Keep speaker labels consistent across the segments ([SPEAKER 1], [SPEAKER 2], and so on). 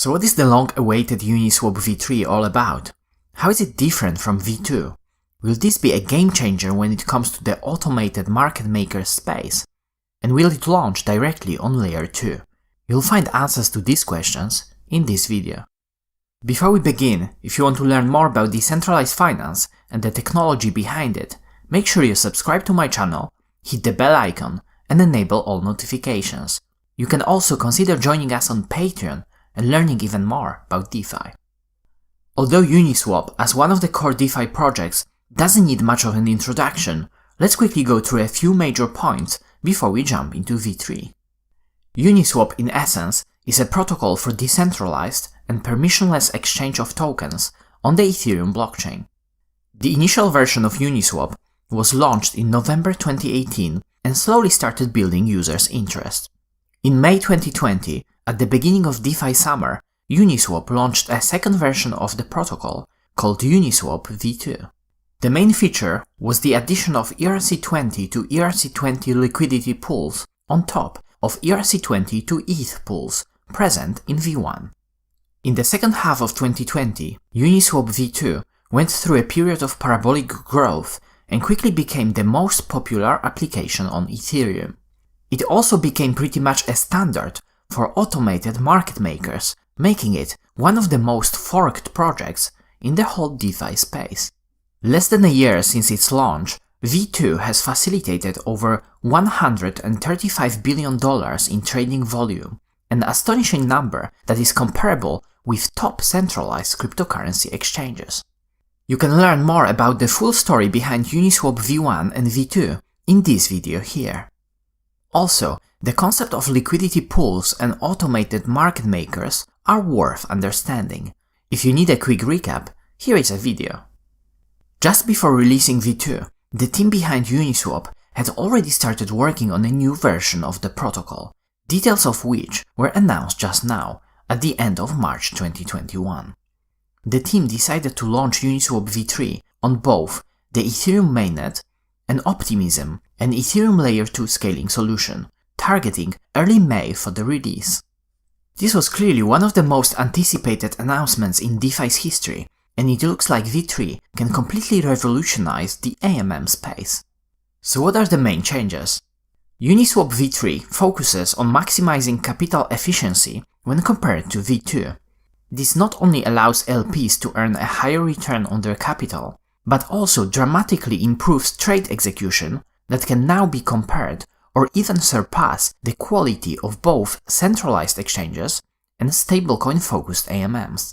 [SPEAKER 1] So what is the long-awaited UNISWAP v3 all about? How is it different from v2? Will this be a game changer when it comes to the automated market maker space? And will it launch directly on layer 2? You'll find answers to these questions in this video. Before we begin, if you want to learn more about decentralized finance and the technology behind it, make sure you subscribe to my channel, hit the bell icon, and enable all notifications. You can also consider joining us on Patreon and learning even more about DeFi. Although UNISWAP, as one of the core DeFi projects, doesn't need much of an introduction, let's quickly go through a few major points before we jump into v3. UNISWAP, in essence, is a protocol for decentralized and permissionless exchange of tokens on the Ethereum blockchain. The initial version of UNISWAP was launched in November 2018 and slowly started building users' interest. In May 2020, at the beginning of DeFi summer, UNISWAP launched a second version of the protocol called UNISWAP v2. The main feature was the addition of ERC20 to ERC20 liquidity pools on top of ERC20 to ETH pools present in v1. In the second half of 2020, UNISWAP v2 went through a period of parabolic growth and quickly became the most popular application on Ethereum. It also became pretty much a standard for automated market makers, making it one of the most forked projects in the whole DeFi space. Less than a year since its launch, v2 has facilitated over $135 billion in trading volume, an astonishing number that is comparable with top centralized cryptocurrency exchanges. You can learn more about the full story behind UNISWAP v1 and v2 in this video here. Also, the concept of liquidity pools and automated market makers are worth understanding. If you need a quick recap, here is a video. Just before releasing v2, the team behind UNISWAP had already started working on a new version of the protocol, details of which were announced just now, at the end of March 2021. The team decided to launch UNISWAP v3 on both the Ethereum mainnet and Optimism, an Ethereum Layer 2 scaling solution, targeting early May for the release. This was clearly one of the most anticipated announcements in DeFi's history, and it looks like v3 can completely revolutionize the AMM space. So what are the main changes? UNISWAP v3 focuses on maximizing capital efficiency when compared to v2. This not only allows LPs to earn a higher return on their capital, but also dramatically improves trade execution that can now be compared or even surpass the quality of both centralized exchanges and stablecoin-focused AMMs.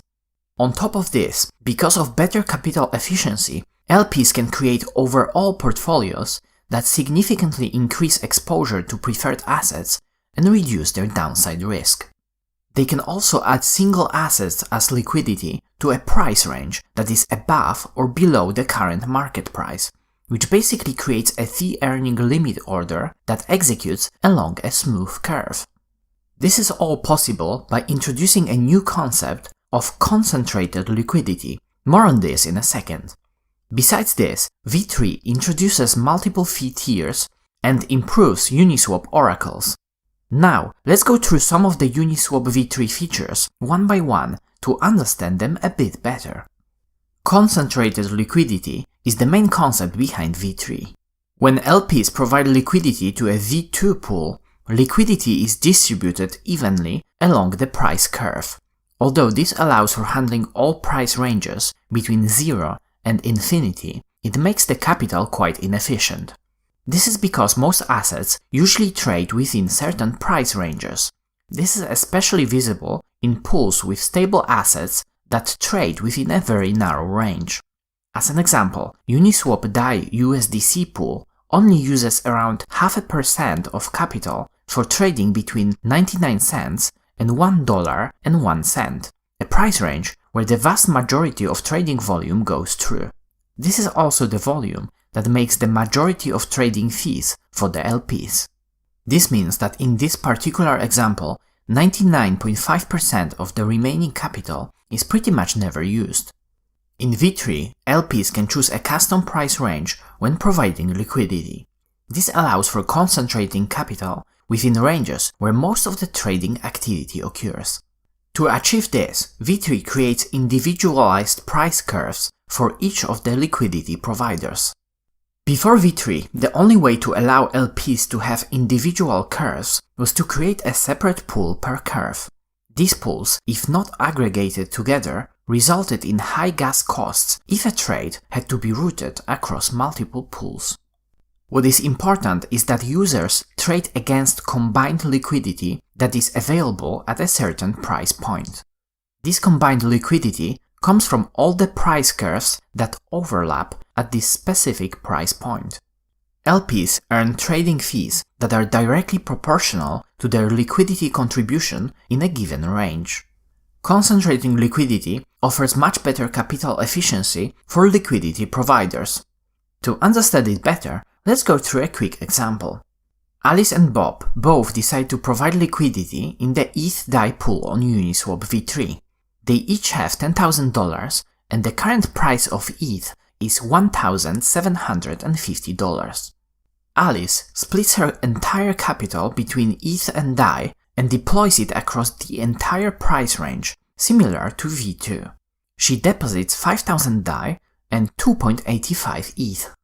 [SPEAKER 1] On top of this, because of better capital efficiency, LPs can create overall portfolios that significantly increase exposure to preferred assets and reduce their downside risk. They can also add single assets as liquidity to a price range that is above or below the current market price, which basically creates a fee-earning limit order that executes along a smooth curve. This is all possible by introducing a new concept of concentrated liquidity. More on this in a second. Besides this, v3 introduces multiple fee tiers and improves UNISWAP oracles. Now, let's go through some of the UNISWAP v3 features one by one to understand them a bit better. Concentrated liquidity is the main concept behind v3. When LPs provide liquidity to a v2 pool, liquidity is distributed evenly along the price curve. Although this allows for handling all price ranges between 0 and infinity, it makes the capital quite inefficient. This is because most assets usually trade within certain price ranges. This is especially visible in pools with stable assets that trade within a very narrow range. As an example, UNISWAP DAI USDC pool only uses around 0.5% of capital for trading between 99 cents and $1.01, a price range where the vast majority of trading volume goes through. This is also the volume that makes the majority of trading fees for the LPs. This means that in this particular example, 99.5% of the remaining capital is pretty much never used. In v3, LPs can choose a custom price range when providing liquidity. This allows for concentrating capital within ranges where most of the trading activity occurs. To achieve this, V3 creates individualized price curves for each of the liquidity providers. Before V3, the only way to allow LPs to have individual curves was to create a separate pool per curve. These pools, if not aggregated together, resulted in high gas costs if a trade had to be routed across multiple pools. What is important is that users trade against combined liquidity that is available at a certain price point. This combined liquidity comes from all the price curves that overlap at this specific price point. LPs earn trading fees that are directly proportional to their liquidity contribution in a given range. Concentrating liquidity offers much better capital efficiency for liquidity providers. To understand it better, let's go through a quick example. Alice and Bob both decide to provide liquidity in the ETH DAI pool on Uniswap v3. They each have $10,000 and the current price of ETH is $1,750. Alice splits her entire capital between ETH and DAI and deploys it across the entire price range, similar to V2. She deposits 5,000 DAI and 2.85 ETH.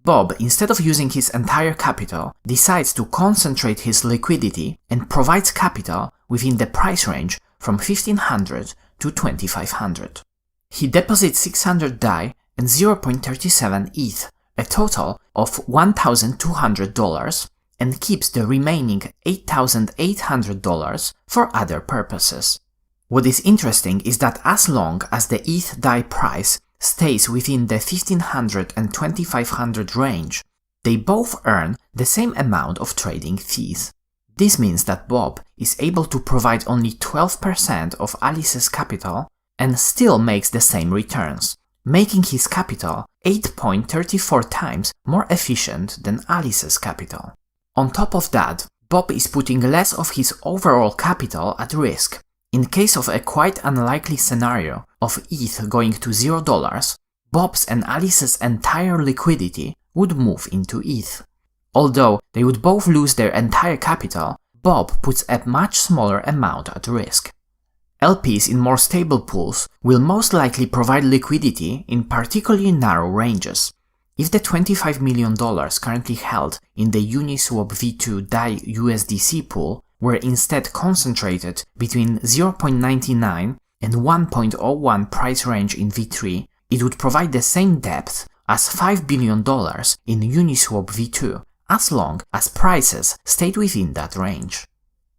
[SPEAKER 1] Bob, instead of using his entire capital, decides to concentrate his liquidity and provides capital within the price range from 1,500 to 2,500. He deposits 600 DAI and 0.37 ETH, a total of $1,200, and keeps the remaining $8,800 for other purposes. What is interesting is that as long as the ETH DAI price stays within the 1,500 and 2,500 range, they both earn the same amount of trading fees. This means that Bob is able to provide only 12% of Alice's capital and still makes the same returns, making his capital 8.34 times more efficient than Alice's capital. On top of that, Bob is putting less of his overall capital at risk. In case of a quite unlikely scenario of ETH going to $0, Bob's and Alice's entire liquidity would move into ETH. Although they would both lose their entire capital, Bob puts a much smaller amount at risk. LPs in more stable pools will most likely provide liquidity in particularly narrow ranges. If the $25 million currently held in the Uniswap v2 DAI USDC pool were instead concentrated between 0.99 and 1.01 price range in V3, it would provide the same depth as $5 billion in Uniswap v2, as long as prices stayed within that range.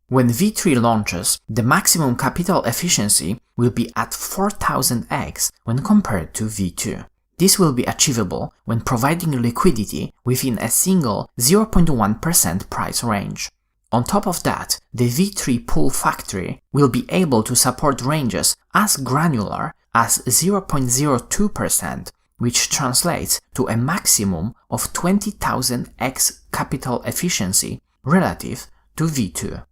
[SPEAKER 1] When V3 launches, the maximum capital efficiency will be at 4000x when compared to V2. This will be achievable when providing liquidity within a single 0.1% price range. On top of that, the V3 pool factory will be able to support ranges as granular as 0.02%, which translates to a maximum of 20,000x capital efficiency relative to V2.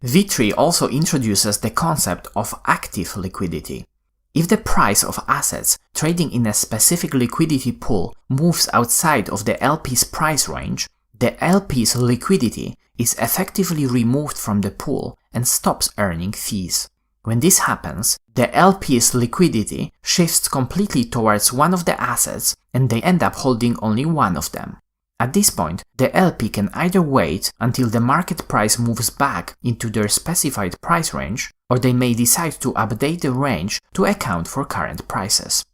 [SPEAKER 1] V3 also introduces the concept of active liquidity. If the price of assets trading in a specific liquidity pool moves outside of the LP's price range, the LP's liquidity is effectively removed from the pool and stops earning fees. When this happens, the LP's liquidity shifts completely towards one of the assets and they end up holding only one of them. At this point, the LP can either wait until the market price moves back into their specified price range, or they may decide to update the range to account for current prices.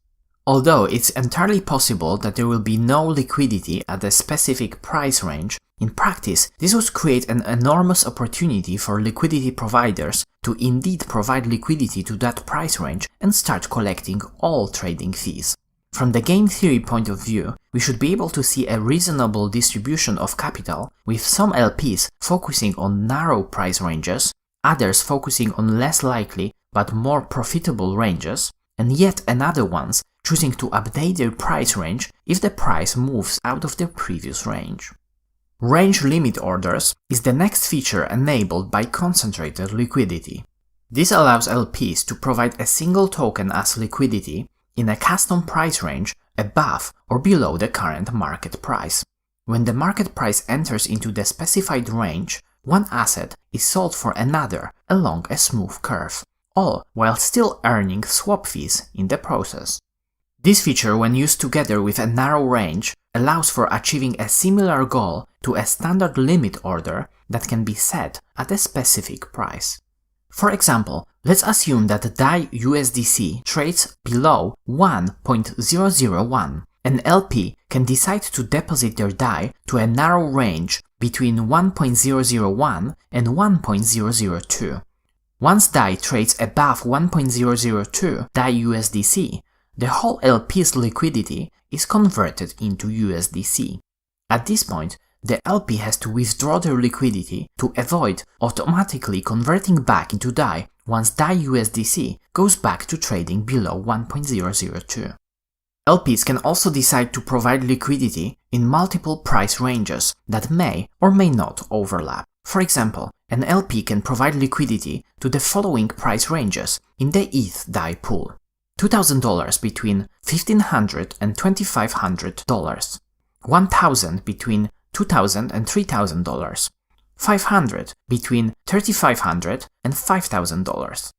[SPEAKER 1] Although it's entirely possible that there will be no liquidity at a specific price range, in practice this would create an enormous opportunity for liquidity providers to indeed provide liquidity to that price range and start collecting all trading fees. From the game theory point of view, we should be able to see a reasonable distribution of capital, with some LPs focusing on narrow price ranges, others focusing on less likely but more profitable ranges, and yet another ones choosing to update their price range if the price moves out of their previous range. Range limit orders is the next feature enabled by concentrated liquidity. This allows LPs to provide a single token as liquidity in a custom price range above or below the current market price. When the market price enters into the specified range, one asset is sold for another along a smooth curve. all while still earning swap fees in the process. This feature, when used together with a narrow range, allows for achieving a similar goal to a standard limit order that can be set at a specific price. For example, let's assume that the DAI USDC trades below 1.001. An LP can decide to deposit their DAI to a narrow range between 1.001 and 1.002. Once DAI trades above 1.002 DAI USDC, the whole LP's liquidity is converted into USDC. At this point, the LP has to withdraw their liquidity to avoid automatically converting back into DAI once DAI USDC goes back to trading below 1.002. LPs can also decide to provide liquidity in multiple price ranges that may or may not overlap. For example, an LP can provide liquidity to the following price ranges in the ETH DAI pool: $2,000 between $1,500 and $2,500, $1,000 between $2,000 and $3,000, $500 between $3,500 and $5,000.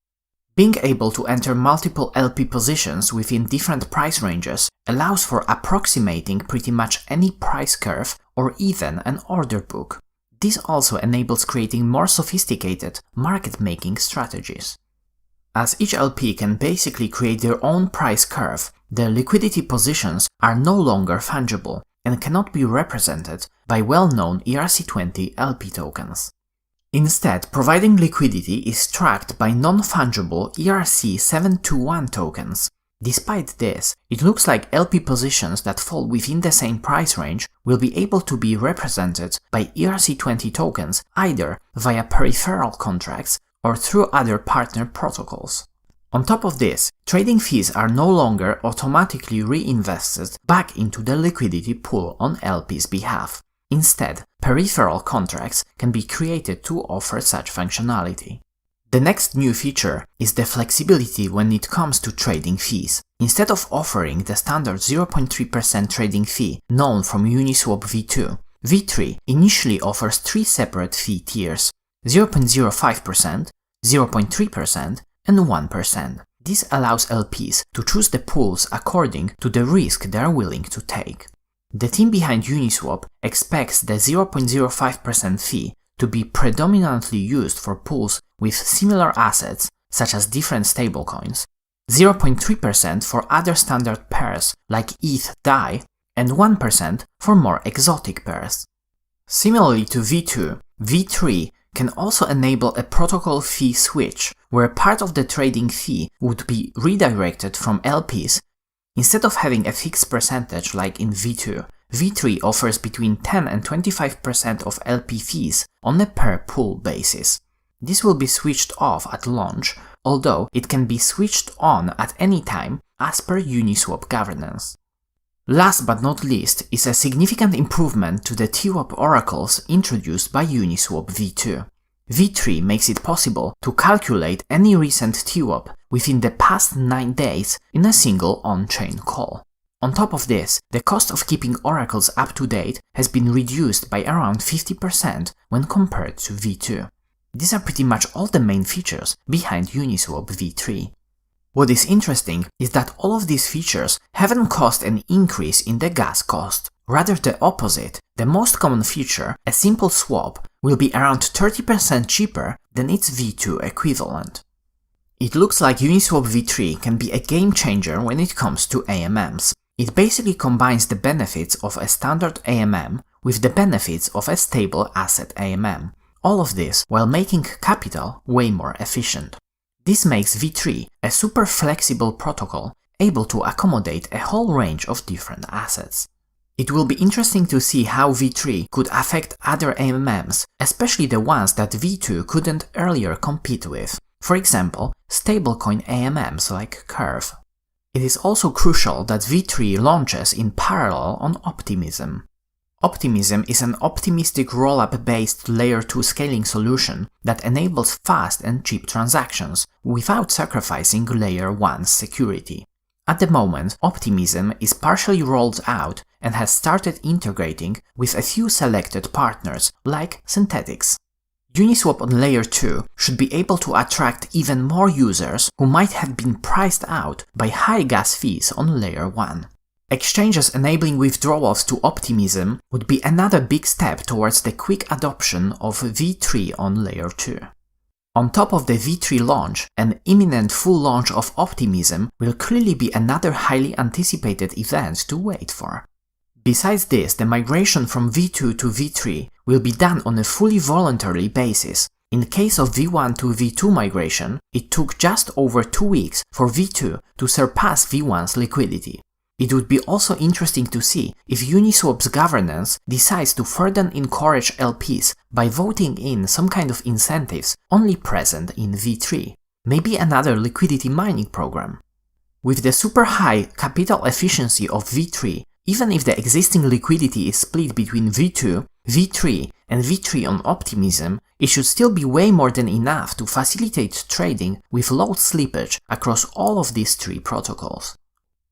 [SPEAKER 1] Being able to enter multiple LP positions within different price ranges allows for approximating pretty much any price curve or even an order book. This also enables creating more sophisticated market-making strategies. As each LP can basically create their own price curve, their liquidity positions are no longer fungible and cannot be represented by well-known ERC20 LP tokens. Instead, providing liquidity is tracked by non-fungible ERC721 tokens. Despite this, it looks like LP positions that fall within the same price range will be able to be represented by ERC20 tokens either via peripheral contracts or through other partner protocols. On top of this, trading fees are no longer automatically reinvested back into the liquidity pool on LP's behalf. Instead, peripheral contracts can be created to offer such functionality. The next new feature is the flexibility when it comes to trading fees. Instead of offering the standard 0.3% trading fee known from Uniswap v2, v3 initially offers three separate fee tiers: 0.05%, 0.3%, and 1%. This allows LPs to choose the pools according to the risk they are willing to take. The team behind Uniswap expects the 0.05% fee to be predominantly used for pools with similar assets, such as different stablecoins, 0.3% for other standard pairs like ETH DAI, and 1% for more exotic pairs. Similarly to v2, v3 can also enable a protocol fee switch, where part of the trading fee would be redirected from LPs. Instead of having a fixed percentage like in v2, v3 offers between 10 and 25% of LP fees on a per pool basis. This will be switched off at launch, although it can be switched on at any time as per Uniswap governance. Last but not least is a significant improvement to the TWAP oracles introduced by Uniswap v2. v3 makes it possible to calculate any recent TWAP within the past 9 days in a single on-chain call. On top of this, the cost of keeping oracles up to date has been reduced by around 50% when compared to v2. These are pretty much all the main features behind Uniswap v3. What is interesting is that all of these features haven't caused an increase in the gas cost. Rather the opposite, the most common feature, a simple swap, will be around 30% cheaper than its v2 equivalent. It looks like Uniswap v3 can be a game changer when it comes to AMMs. It basically combines the benefits of a standard AMM with the benefits of a stable asset AMM. All of this while making capital way more efficient. This makes v3 a super flexible protocol able to accommodate a whole range of different assets. It will be interesting to see how v3 could affect other AMMs, especially the ones that v2 couldn't earlier compete with, for example, stablecoin AMMs like Curve. It is also crucial that v3 launches in parallel on Optimism. Optimism is an optimistic rollup based Layer 2 scaling solution that enables fast and cheap transactions without sacrificing Layer 1's security. At the moment, Optimism is partially rolled out and has started integrating with a few selected partners like Synthetics. UNISWAP on Layer 2 should be able to attract even more users who might have been priced out by high gas fees on Layer 1. Exchanges enabling withdrawals to Optimism would be another big step towards the quick adoption of V3 on Layer 2. On top of the V3 launch, an imminent full launch of Optimism will clearly be another highly anticipated event to wait for. Besides this, the migration from V2 to V3 will be done on a fully voluntary basis. In case of V1 to V2 migration, it took just over 2 weeks for V2 to surpass V1's liquidity. It would be also interesting to see if Uniswap's governance decides to further encourage LPs by voting in some kind of incentives only present in V3, maybe another liquidity mining program. With the super high capital efficiency of V3, even if the existing liquidity is split between V2, V3 and V3 on Optimism, it should still be way more than enough to facilitate trading with low slippage across all of these three protocols.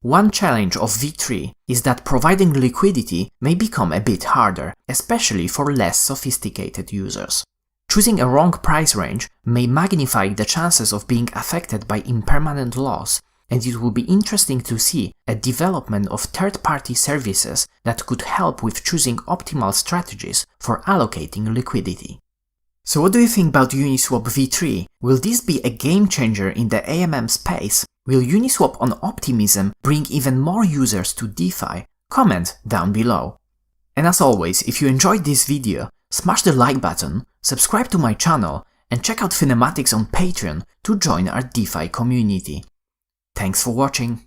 [SPEAKER 1] One challenge of V3 is that providing liquidity may become a bit harder, especially for less sophisticated users. Choosing a wrong price range may magnify the chances of being affected by impermanent loss, and it will be interesting to see a development of third-party services that could help with choosing optimal strategies for allocating liquidity. So what do you think about Uniswap V3? Will this be a game changer in the AMM space? Will Uniswap on Optimism bring even more users to DeFi? Comment down below. And as always, if you enjoyed this video, smash the like button, subscribe to my channel, and check out Finematics on Patreon to join our DeFi community. Thanks for watching.